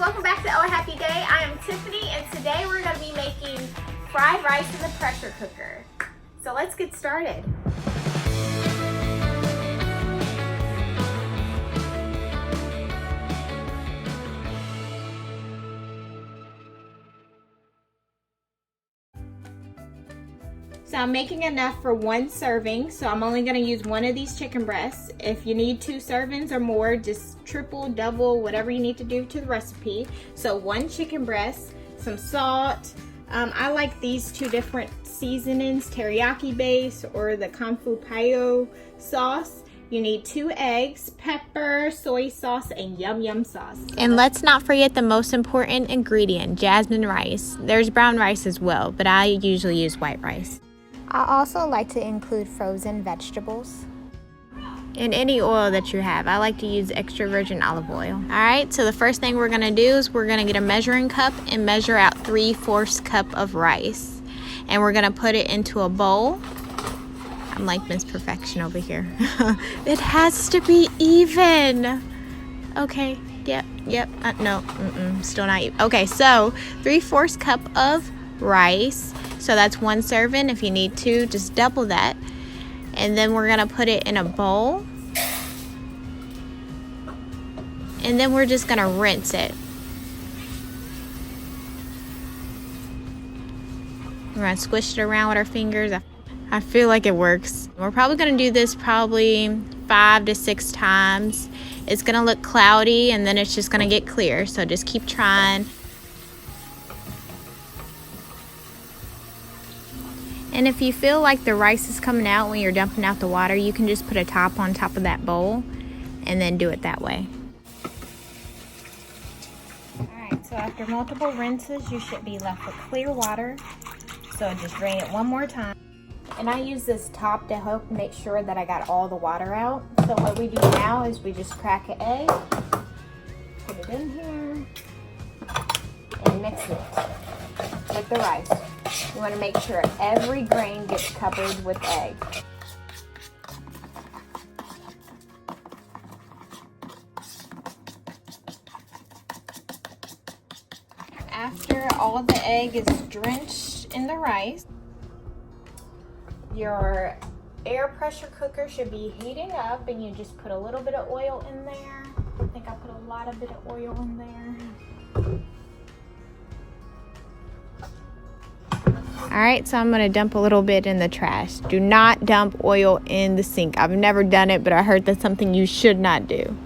welcome back to Oh Happy Day. I am Tiffany, and today we're going to be making fried rice in the pressure cooker. So let's get started. So I'm making enough for one serving, so I'm only going to use one of these chicken breasts. If you need 2 servings or more, just triple, double, whatever you need to do to the recipe. So 1 chicken breast, some salt. I like these 2 different seasonings, teriyaki base or the kung fu payo sauce. You need 2 eggs, pepper, soy sauce, and yum yum sauce. And let's not forget the most important ingredient, jasmine rice. There's brown rice as well, but I usually use white rice. I also like to include frozen vegetables. And any oil that you have. I like to use extra virgin olive oil. Alright, so the first thing we're going to do is we're going to get a measuring cup and measure out 3/4 cup of rice. And we're going to put it into a bowl. I'm like Miss Perfection over here. It has to be even. Okay, yep, no, still not even. Okay, so 3/4 cup of rice. So that's 1 serving. If you need 2, just double that. And then we're gonna put it in a bowl. And then we're just gonna rinse it. We're gonna squish it around with our fingers. I feel like it works. We're probably gonna do this 5 to 6 times. It's gonna look cloudy and then it's just gonna get clear. So just keep trying. And if you feel like the rice is coming out when you're dumping out the water, you can just put a top on top of that bowl and then do it that way. Alright, so after multiple rinses, you should be left with clear water. So just drain it one more time. And I use this top to help make sure that I got all the water out. So what we do now is we just crack an egg, put it in here, and mix it with the rice. You want to make sure every grain gets covered with egg. After all the egg is drenched in the rice, your air pressure cooker should be heating up, and you just put a little bit of oil in there. I think I put a lot of oil in there. Alright, so I'm going to dump a little bit in the trash. Do not dump oil in the sink. I've never done it, but I heard that's something you should not do.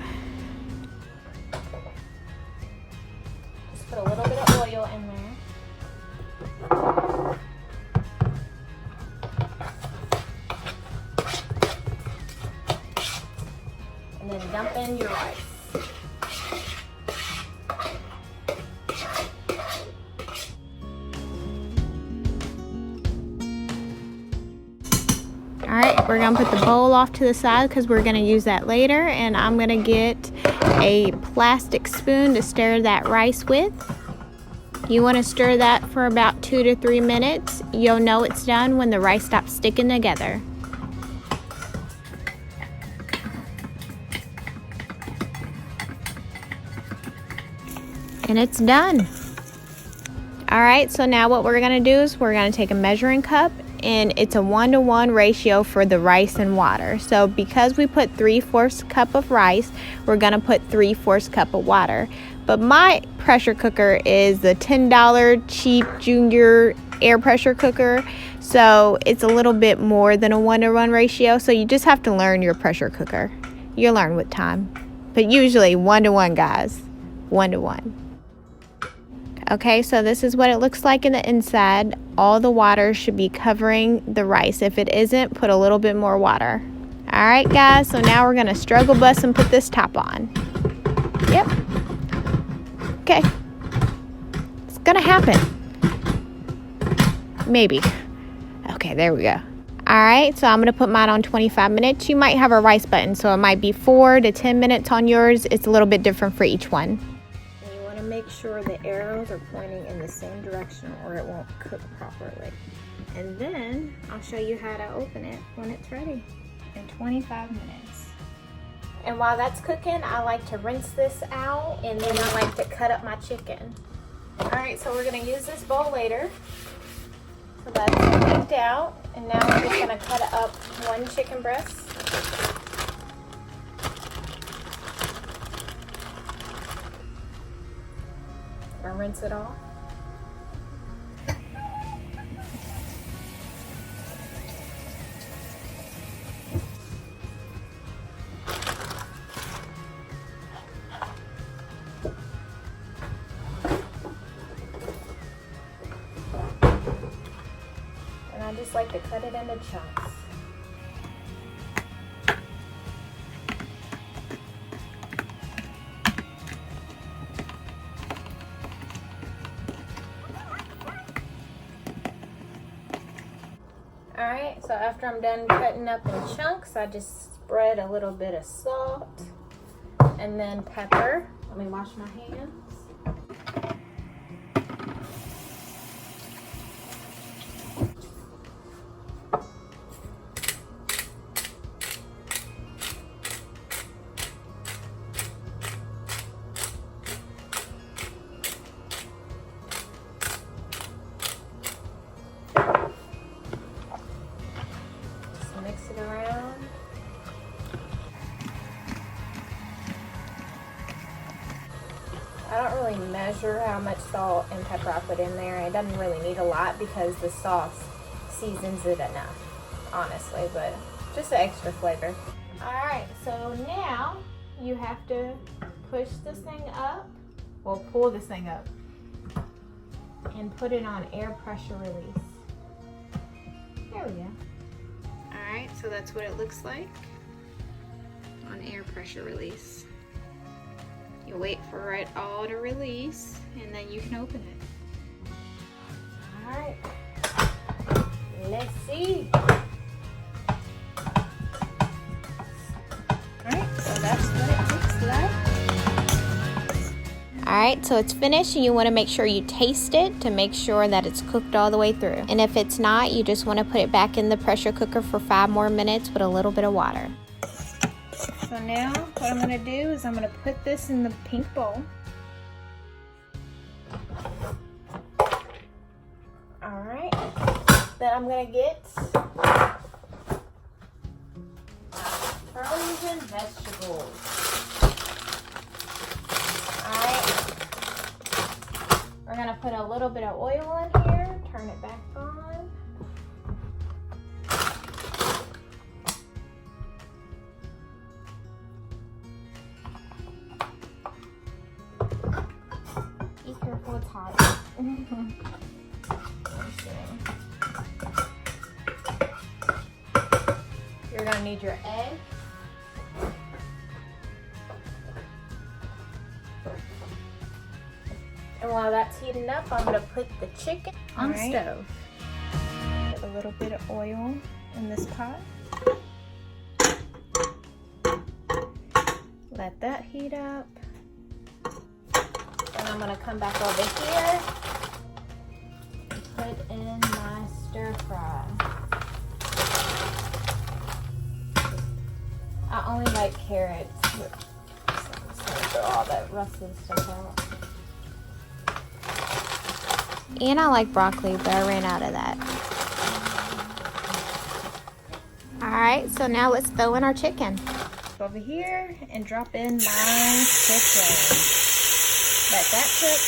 Just put a little bit of oil in there. And then dump in your rice. Alright, we're going to put the bowl off to the side because we're going to use that later. And I'm going to get a plastic spoon to stir that rice with. You want to stir that for about 2 to 3 minutes. You'll know it's done when the rice stops sticking together. And it's done. Alright, so now what we're going to do is we're going to take a measuring cup. And it's a 1-to-1 ratio for the rice and water. So because we put 3/4 cup of rice, we're gonna put 3/4 cup of water. But my pressure cooker is the $10 cheap junior air pressure cooker. So it's a little bit more than a 1-to-1 ratio. So you just have to learn your pressure cooker. You'll learn with time. But usually 1-to-1, guys. 1-to-1. Okay, so this is what it looks like in the inside. All the water should be covering the rice. If it isn't, put a little bit more water. Alright guys, so now we're going to struggle bust and put this top on. Yep. Okay. It's going to happen. Maybe. Okay, there we go. Alright, so I'm going to put mine on 25 minutes. You might have a rice button, so it might be 4 to 10 minutes on yours. It's a little bit different for each one. Make sure the arrows are pointing in the same direction or it won't cook properly. And then I'll show you how to open it when it's ready in 25 minutes. And while that's cooking, I like to rinse this out, and then I like to cut up my chicken. All right, so we're gonna use this bowl later. So that's cleaned out, and now I'm just gonna cut up one chicken breast. Or rinse it off. I just like to cut it into chunks. Alright, so after I'm done cutting up in chunks, I just spread a little bit of salt and then pepper. Let me wash my hands. Mix it around. I don't really measure how much salt and pepper I put in there. It doesn't really need a lot because the sauce seasons it enough, honestly, but just an extra flavor. Alright, so now you have to push this thing up, well, pull this thing up and put it on air pressure release. There we go. Alright, so that's what it looks like on air pressure release. You wait for it all to release and then you can open it. Alright, let's see. Alright, so that's what it looks like. Alright, so it's finished and you want to make sure you taste it to make sure that it's cooked all the way through. And if it's not, you just want to put it back in the pressure cooker for 5 more minutes with a little bit of water. So now what I'm going to do is I'm going to put this in the pink bowl. Alright, then I'm going to get frozen vegetables. We're gonna put a little bit of oil in here, turn it back on. Be careful, it's hot. You're gonna need your egg. And while that's heating up, I'm going to put the chicken on the stove. Put a little bit of oil in this pot. Let that heat up. And I'm going to come back over here and put in my stir fry. I only like carrots, but I'm just going to throw all that rusty stuff out. And I like broccoli, but I ran out of that. Alright, so now let's throw in our chicken. Over here and drop in my chicken. Let that cook.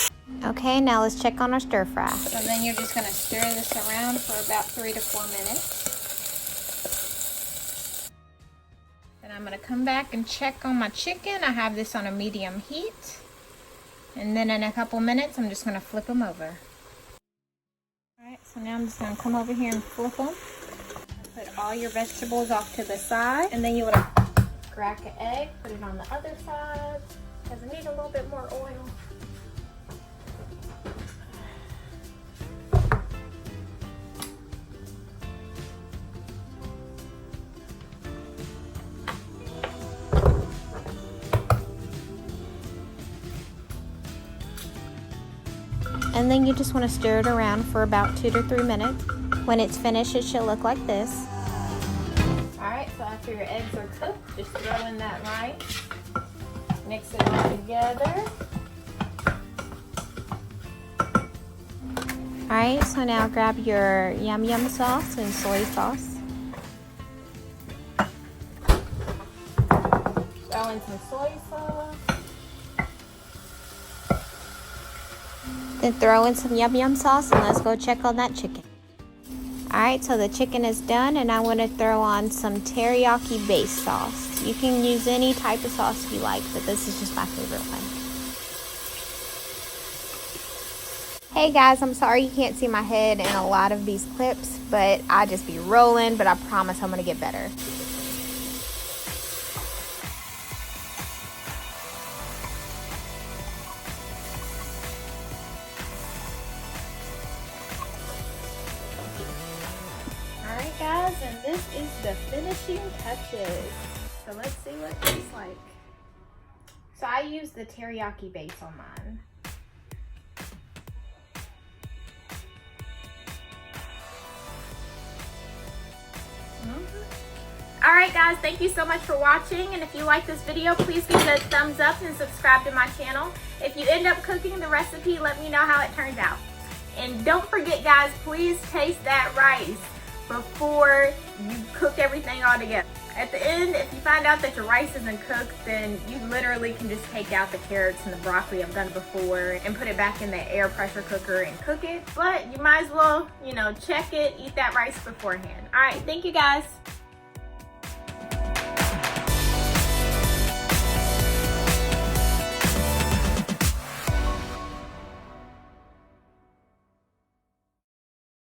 Okay, now let's check on our stir fry. So then you're just going to stir this around for about 3 to 4 minutes. Then I'm going to come back and check on my chicken. I have this on a medium heat. And then in a couple minutes, I'm just going to flip them over. Alright, so now I'm just going to come over here and flip them. Put all your vegetables off to the side. And then you want to crack an egg, put it on the other side. Because I need a little bit more oil. And then you just want to stir it around for about 2 to 3 minutes. When it's finished, it should look like this. Alright, so after after your eggs are cooked, just throw in that rice. Mix it all together. Alright, so now grab your yum yum sauce and soy sauce. Throw in some soy sauce. Then throw in some yum yum sauce and let's go check on that chicken. Alright, so the chicken is done and I want to throw on some teriyaki base sauce. You can use any type of sauce you like, but this is just my favorite one. Hey guys, I'm sorry you can't see my head in a lot of these clips, but I just be rolling, but I promise I'm going to get better. Alright guys, and this is the finishing touches. So let's see what it tastes like. So I use the teriyaki base on mine. Alright guys, thank you so much for watching, and if you like this video, please give it a thumbs up and subscribe to my channel. If you end up cooking the recipe, let me know how it turns out. And don't forget guys, please taste that rice before you cook everything all together. At the end, if you find out that your rice isn't cooked, then you literally can just take out the carrots and the broccoli, I've done it before, and put it back in the air pressure cooker and cook it. But you might as well, check it, eat that rice beforehand. Alright, thank you guys.